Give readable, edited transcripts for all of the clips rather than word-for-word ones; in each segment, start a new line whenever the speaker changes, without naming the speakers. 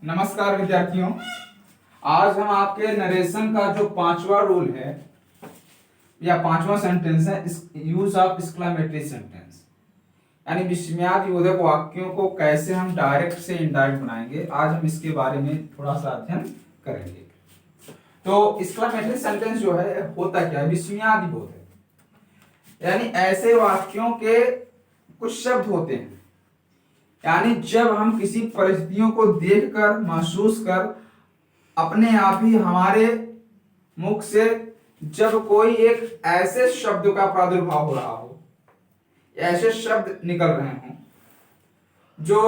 नमस्कार विद्यार्थियों। आज हम आपके नरेशन का जो पांचवा रूल है या पांचवा सेंटेंस है, यूज ऑफ एक्सक्लेमेटरी सेंटेंस, यानी विस्मयादि बोधक वाक्यों को कैसे हम डायरेक्ट से इनडायरेक्ट बनाएंगे। आज हम इसके बारे में थोड़ा सा अध्ययन करेंगे। तो एक्सक्लेमेटरी सेंटेंस जो है होता क्या है? विस्मयादि बोधक, यानी ऐसे वाक्यों के कुछ शब्द होते हैं, यानी जब हम किसी परिस्थितियों को देखकर महसूस कर अपने आप ही हमारे मुख से जब कोई एक ऐसे शब्द का प्रादुर्भाव हो रहा हो, ऐसे शब्द निकल रहे हों जो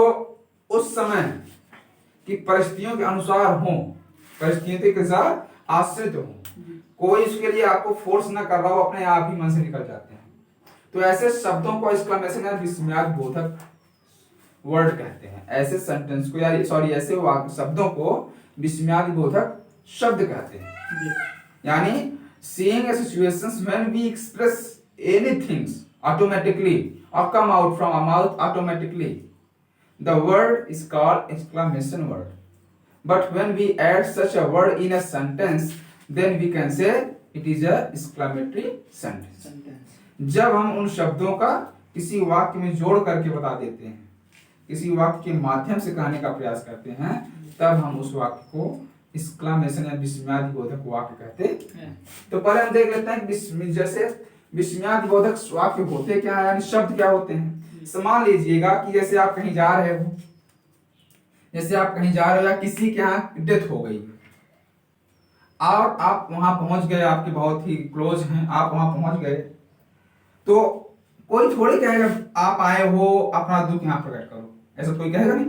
उस समय की परिस्थितियों के अनुसार हो, परिस्थितियों के साथ आश्रित हो, कोई इसके लिए आपको फोर्स ना कर रहा हो, अपने आप ही मन से निकल जाते हैं, तो ऐसे शब्दों को एक्सक्लेमेशन या विस्मयादि बोधक वर्ड कहते हैं। ऐसे सेंटेंस को या ऐसे शब्दों को विस्मयादि बोधक शब्द कहते हैं। यानी seeing a situations when we express anything automatically or come out from our mouth automatically, the word is called exclamation word. But when we add such a word in a sentence, then we can say it is a exclamatory sentence. जब हम उन शब्दों का किसी वाक्य में जोड़ करके बता देते हैं, किसी वाक्य के माध्यम से कहने का प्रयास करते हैं, तब हम उस वाक्य को एक्सक्लेमेशन या विस्मयादि बोधक वाक्य कहते हैं। तो पहले हम देख लेते हैं कि जैसे विस्मयादि बोधक वाक्य होते क्या है, यानी शब्द क्या होते हैं। मान लीजिएगा कि जैसे आप कहीं जा रहे हो, या किसी के यहाँ डेथ हो गई और आप वहां पहुंच गए, आपके बहुत ही क्लोज हैं, आप वहां पहुंच गए, तो कोई थोड़ी कहेगा आप आए हो अपना दुख यहाँ प्रकट करो, ऐसा कोई कहेगा नहीं।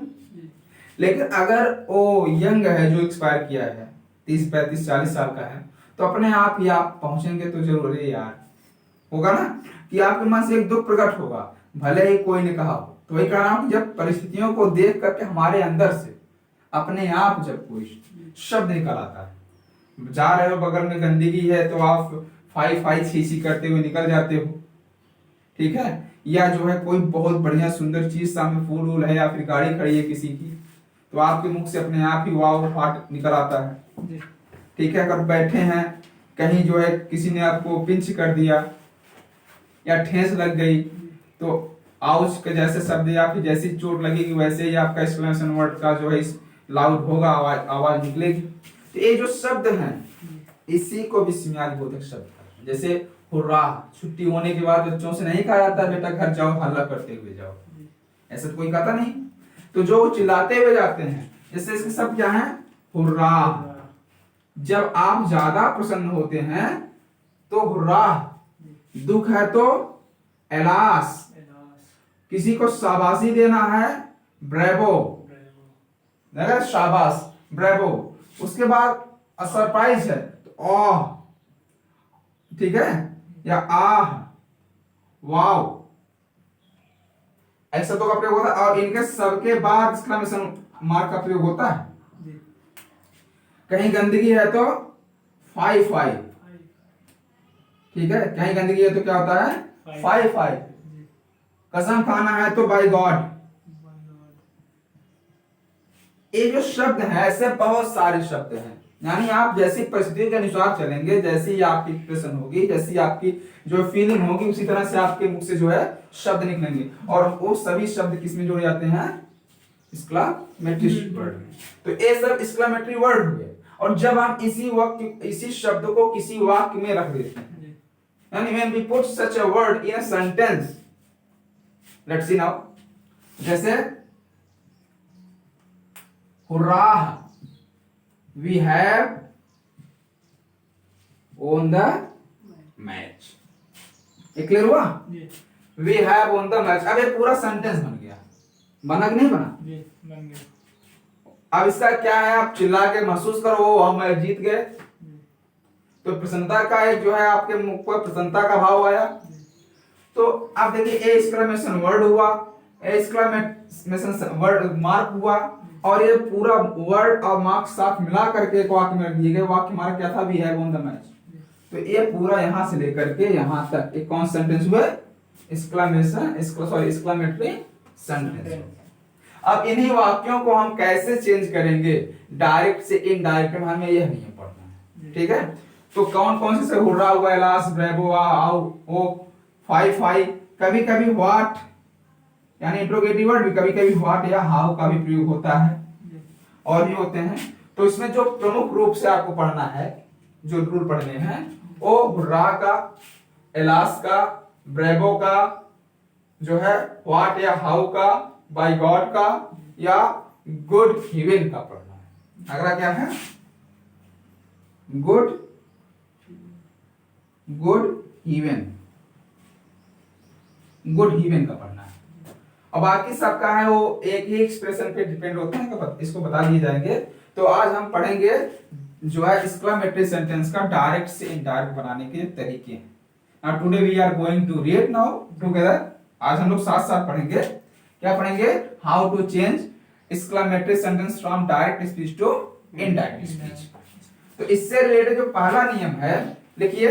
लेकिन अगर वो यंग है जो एक्सपायर किया है, 30, 35, 40 साल का है, तो अपने आप ही आप पहुंचेंगे तो जरूर है यार, होगा ना कि आपके मन से एक दुख प्रकट होगा, भले ही कोई ने कहा हो। तो वही कह रहा हूं कि जब परिस्थितियों को देख करके हमारे अंदर से अपने आप जब कोई शब्द निकल आता है, जा रहे हो बगल में गंदगी है तो आप फाई फाई छी करते हुए निकल जाते हो, ठीक है। या जो है कोई बहुत बढ़िया सुंदर चीज सामने फूल वूल है या फिर गाड़ी खड़ी है किसी की, तो आपके मुख से अपने आप ही वाव हार्ट निकल आता है, ठीक है। अगर बैठे हैं कहीं जो है किसी ने आपको पिंच कर दिया या ठेस लग गई, तो आउच के जैसे शब्द या फिर जैसी चोट लगेगी वैसे ही आपका एक्सक्लेमेशन वर्ड का जो है लाउड होगा, आवाज निकलेगी। तो ये जो शब्द हैं इसी को विस्मयादि बोधक शब्द कहते हैं। जैसे हुर्रा, छुट्टी होने के बाद बच्चों से नहीं कहा जाता बेटा घर जाओ हल्ला करते हुए जाओ, ऐसा तो कोई कहता नहीं। तो जो चिल्लाते हुए जाते हैं, जैसे इसके शब्द क्या है, हुर्रा। जब आप ज्यादा प्रसन्न होते हैं तो हुर्रा, दुख है तो एलास, किसी को शाबाशी देना है ब्रेवो, शाबाश ब्रेवो। उसके बाद सरप्राइज है तो ओह, ठीक है, या आह, वाव, ऐसा तो का प्रयोग होता है। और इनके सबके बाद एक्सक्लेमेशन मार्क का प्रयोग होता है। कहीं गंदगी है तो फाई फाई, ठीक है, कहीं गंदगी है तो क्या होता है, फाई फाई। कसम खाना है तो बाय गॉड। ये जो शब्द है ऐसे बहुत सारे शब्द हैं, यानी आप जैसी परिस्थिति के अनुसार चलेंगे, जैसी आपकी एक्सप्रेशन होगी, जैसी आपकी जो फीलिंग होगी, उसी तरह से आपके मुख से जो है शब्द निकलेंगे। और वो सभी शब्द किसमें जोड़े जाते हैं, एक्सक्लेमेटरी वर्ड में। तो ये सब एक्सक्लेमेटरी वर्ड हुए। और जब हम इसी शब्द को किसी वाक्य में रख देते हैं, यानी when we put such a word in a sentence, let's see now, जैसे hurrah, we have won the match। ये क्लियर हुआ? we have won the match। अब ये पूरा सेंटेंस बन गया, बना कि नहीं बना? बन गया। अब इसका क्या है, आप चिल्ला के महसूस करो हम जीत गए, तो प्रसन्नता का एक जो है आपके मुख पर प्रसन्नता का भाव आया। तो आप देखिए ए एक्सक्लेमेशन वर्ड हुआ, एक्सक्लेमेशन वर्ड मार्क हुआ, और ये पूरा वर्ड और मार्क साथ मिला करके एक वाक्य में दिए गए। वाक्य मार्क क्या था, we have won the match. तो ये पूरा यहां से लेकर के यहां तक एक कौन सेंटेंस हुआ, एक्सक्लेमेटरी सेंटेंस। अब इन्हीं वाक्यों को हम कैसे चेंज करेंगे डायरेक्ट से इनडायरेक्ट में, हमें यह नियम पढ़ना है, ठीक है। तो कौन कौन से हुर्रा हुआ, alas, bravo, how, O, fie, कभी कभी व्हाट यानी इंट्रोगेटिव वर्ड भी कभी कभी व्हाट या हाउ का भी प्रयोग होता है, और भी होते हैं। तो इसमें जो प्रमुख रूप से आपको पढ़ना है, जो रूल पढ़ने हैं, वो हुर्रा का, एलास का, ब्रेवो का, जो है व्हाट या हाउ का, बाय गॉड का या गुड गिवन का पढ़ना है। अगला क्या है, गुड गिवन, गुड गिवन का पढ़ना है। और बाकी सबका है वो एक ही एक्सप्रेशन पे डिपेंड होते हैं, इसको बता दिए जाएंगे। तो आज हम पढ़ेंगे जो है एक्सक्लेमेटरी सेंटेंस का डायरेक्ट से इनडायरेक्ट बनाने के तरीके। Now today we are going to read now together. आज हम लोग साथ साथ पढ़ेंगे, क्या पढ़ेंगे, how to change exclamatory sentence from direct speech to indirect speech. तो इससे रिलेटेड जो पहला नियम है, लिखिए,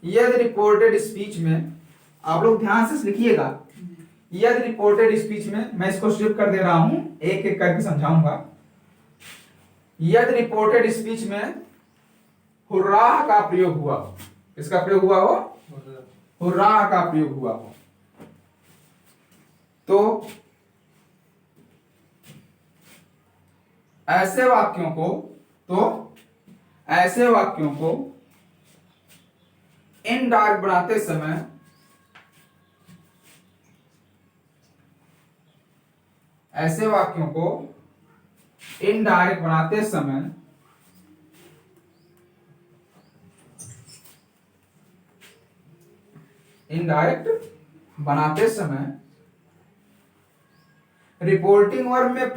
यदि रिपोर्टेड स्पीच में, आप लोग ध्यान से लिखिएगा, यदि रिपोर्टेड स्पीच में, मैं इसको स्ट्रिप कर दे रहा हूं, एक एक करके समझाऊंगा। यदि रिपोर्टेड स्पीच में हुर्रा का प्रयोग हुआ हो, किसका प्रयोग हुआ हो, हुर्रा का प्रयोग हुआ हो, तो ऐसे वाक्यों को इनडायरेक्ट बनाते समय ऐसे वाक्यों को इनडायरेक्ट बनाते समय रिपोर्टिंग वर्ब में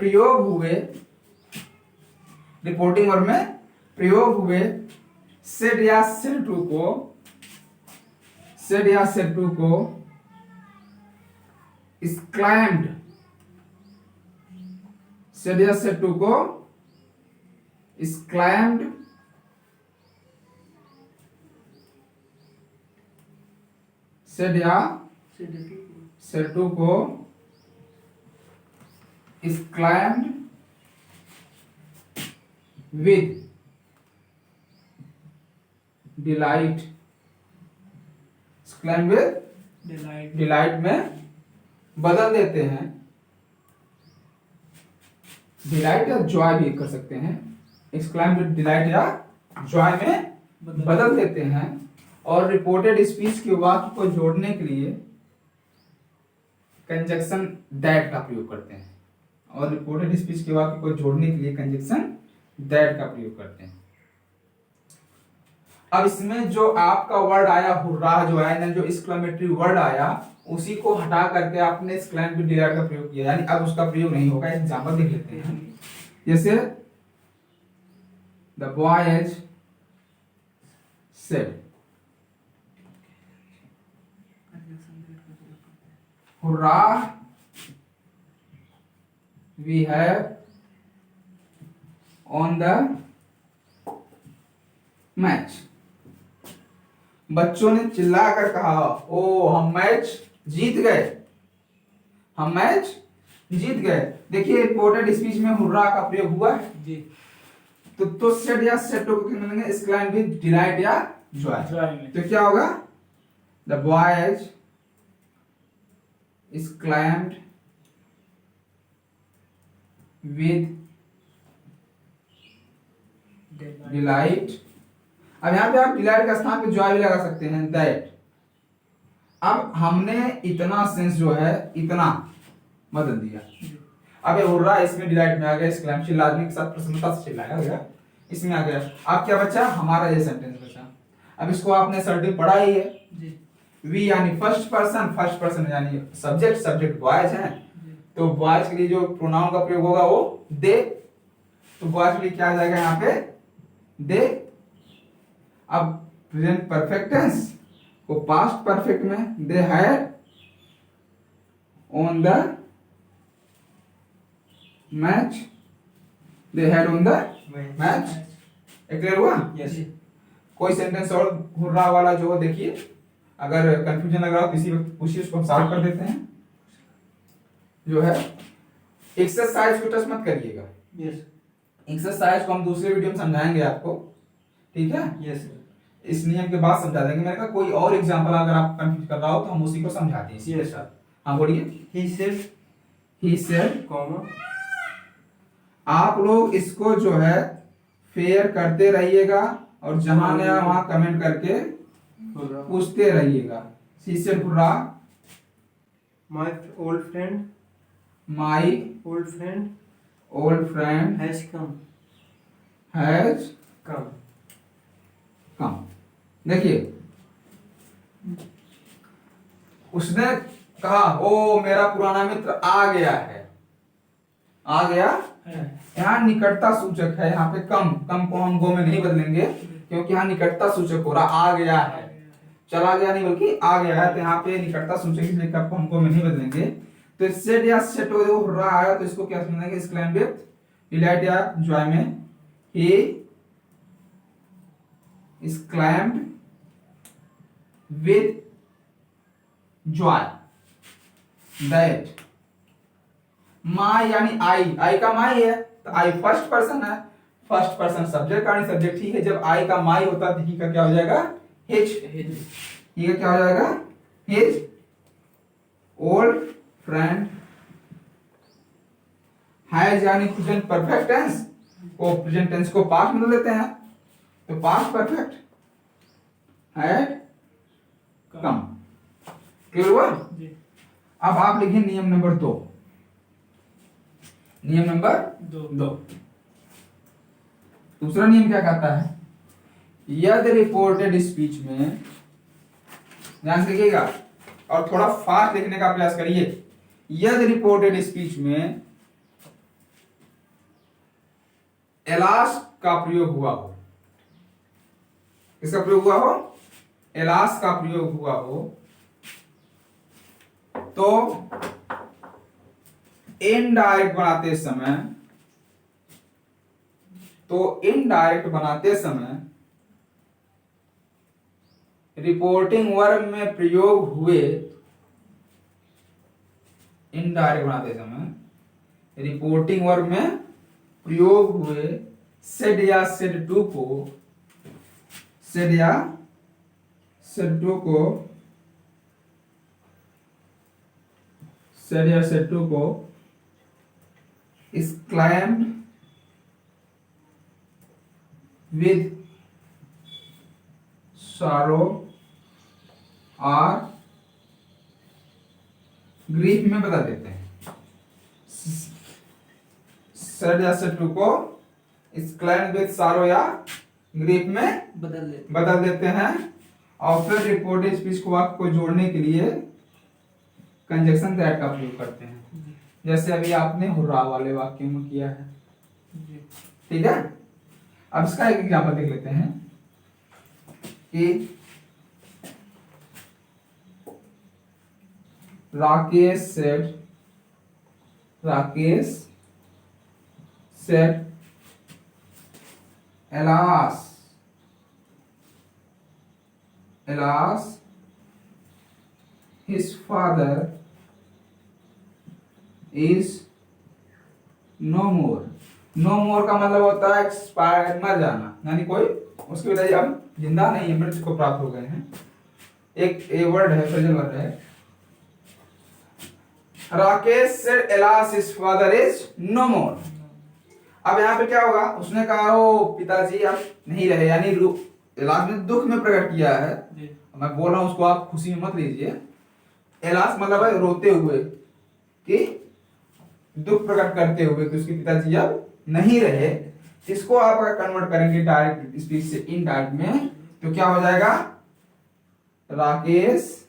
प्रयोग हुए सेड या सेड टू को exclaimed, सेड या सेड टू को exclaimed, सेड या सेड टू को exclaimed with delight, exclaimed with delight में बदल देते हैं, डिलाइट या जॉय भी कर सकते हैं, exclaimed with delight या जॉय में बदल देते हैं। और रिपोर्टेड स्पीच के वाक्य को जोड़ने के लिए कंजक्शन दैट का प्रयोग करते हैं, और रिपोर्टेड स्पीच के वाक्य को जोड़ने के लिए कंजक्शन दैट का प्रयोग करते हैं। अब इसमें जो आपका वर्ड आया हुर्रा, जो है जो एक्सक्लेमेटरी वर्ड आया, उसी को हटा करके आपने एक्सक्लेमेटरी डिलाइट का प्रयोग किया, यानी अब उसका प्रयोग नहीं होगा। एग्जांपल देख लेते हैं, जैसे the boys said, hurrah we have won the match. बच्चों ने चिल्लाकर कहा, ओ हम मैच जीत गए, हम मैच जीत गए। देखिए रिपोर्टेड स्पीच में हुर्रा का प्रयोग हुआ है जी। तो सेड या सेड टू को मिलेंगे एक्सक्लेम विद डिलाइट या जॉय। तो क्या होगा, the boys exclaimed with delight। अब यहाँ पे आप डिलाइट का स्थान पे जॉय भी लगा सकते हैं, दैट। अब हमने इतना सेंस जो है इतना बदल दिया। अब ये हुर्रा इसमें डिलाइट में आ गया, एक्सक्लेम चिल्लाने के साथ प्रसन्नता से चिल्लाया गया, इसमें आ गया। अब क्या बचा, हमारा ये सेंटेंस बचा। अब इसको आपने सर्टिफिकेट पढ़ा ही है जी। वी यानी फर्स्ट पर्सन यानी सब्जेक्ट बॉयज हैं, तो बॉयज के लिए जो प्रोनाउन का प्रयोग होगा वो दे। तो बॉयज के लिए क्या आ जाएगा यहाँ पे, दे। अब प्रेजेंट परफेक्ट टेंस को पास्ट परफेक्ट में, they had on the match, they had on the match. Clear हुआ? यस। कोई सेंटेंस और हुर्रा वाला जो हो देखिए, अगर कंफ्यूजन लग रहा हो किसी वक्त पूछिए, उसको हम सॉल्व कर देते हैं। जो है एक्सरसाइज को टच मत करिएगा।
यस
एक्सरसाइज को हम दूसरे वीडियो में समझाएंगे आपको, ठीक है।
Yes sir.
इस नियम के बाद समझा देंगे। मैंने कहा कोई और एग्जांपल अगर आप कंफ्यूज कर रहा हो तो हम उसी को समझाते हैं इसी के
Yes.
साथ। हाँ बोलिए।
He said
he said,
comma
आप लोग इसको जो है फेयर करते रहिएगा और जहां नया वहां कमेंट करके पूछते रहिएगा। He said hurrah,
my old friend
my
old friend
has
come
come. देखिए उसने कहा ओ मेरा पुराना मित्र आ गया है, आ गया। यहाँ निकटता सूचक है, यहाँ पे कम को हम गो में नहीं बदलेंगे क्योंकि यहाँ निकटता सूचक हो रहा, आ गया है, चला गया नहीं बल्कि आ गया है, तो यहाँ पे निकटता सूचक इसलिए कब को हम गो में नहीं बदलेंगे। तो सेट या सेट हो रहा है तो इसको क्या समझेंगे, एक्सक्लेम विद डिलाइट या जॉय में। ही exclaimed with joy that my यानी आई का माई है तो आई फर्स्ट पर्सन है, फर्स्ट पर्सन सब्जेक्ट का सब्जेक्ट ही है। जब आई का माई होता है तो ही का क्या हो जाएगा, हिज। ही का क्या हो जाएगा, हिज ओल्ड फ्रेंड हैज यानी प्रेजेंट परफेक्ट टेंस को प्रेजेंट टेंस को पास्ट में लेते हैं तो past perfect had come. Clear हुआ? अब आप लिखिए नियम नंबर 2। नियम नंबर 2 दूसरा नियम क्या कहता है, यदि रिपोर्टेड स्पीच में, ध्यान से लिखिएगा और थोड़ा फास्ट लिखने का प्रयास करिए, यदि रिपोर्टेड स्पीच में एलास का प्रयोग हुआ हो, किसका प्रयोग हुआ हो, एलास का प्रयोग हुआ हो, तो इनडायरेक्ट बनाते समय रिपोर्टिंग वर्ब में प्रयोग हुए, इनडायरेक्ट बनाते समय रिपोर्टिंग वर्ब में प्रयोग हुए सेड या सेड टू को, सेड या सेड टू को, सेड या सेड टू को exclaimed with sorrow और ग्रीफ में बदल देते हैं। सेड या सेड टू को exclaimed with sorrow या ग्रीफ में बदल देते हैं और फिर रिपोर्टेड स्पीच को वाक्य को जोड़ने के लिए कंजक्शन दैट का प्रयोग करते हैं, जैसे अभी आपने हुर्रा वाले वाक्य में किया है, ठीक है। अब इसका एक एग्जांपल देख लेते हैं कि Rakesh said alas his father is no more। No more का मतलब होता है एक्सपायर, मर जाना, यानी कोई उसके पिताजी अब जिंदा नहीं है, मृत्यु को प्राप्त हो गए हैं। एक ए वर्ड है, फ्रेजल वर्ड है। Rakesh said alas his father is no more. अब यहाँ पे क्या होगा, उसने कहा ओ पिताजी अब नहीं रहे, यानी एलास ने दुख में प्रकट किया है। मैं बोल रहा हूं उसको आप खुशी में मत लीजिए। एलास मतलब है रोते हुए, कि दुख प्रकट करते हुए कि उसके पिताजी अब नहीं रहे। इसको आप अगर कन्वर्ट करेंगे डायरेक्ट स्पीच से इनडायरेक्ट में तो क्या हो जाएगा, Rakesh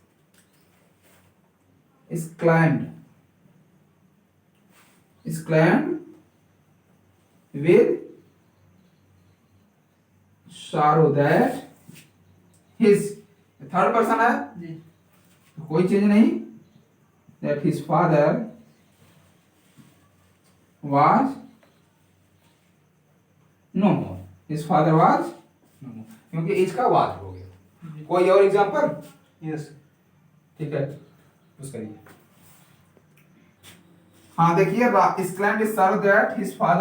exclaimed with sorrow that his, third person है तो कोई चीज नहीं, that his father was no more, his father was no more, क्योंकि इसका वाज हो गया। कोई और एग्जांपल?
यस
ठीक है, उस करिए। हाँ देखिए, his client is served that his father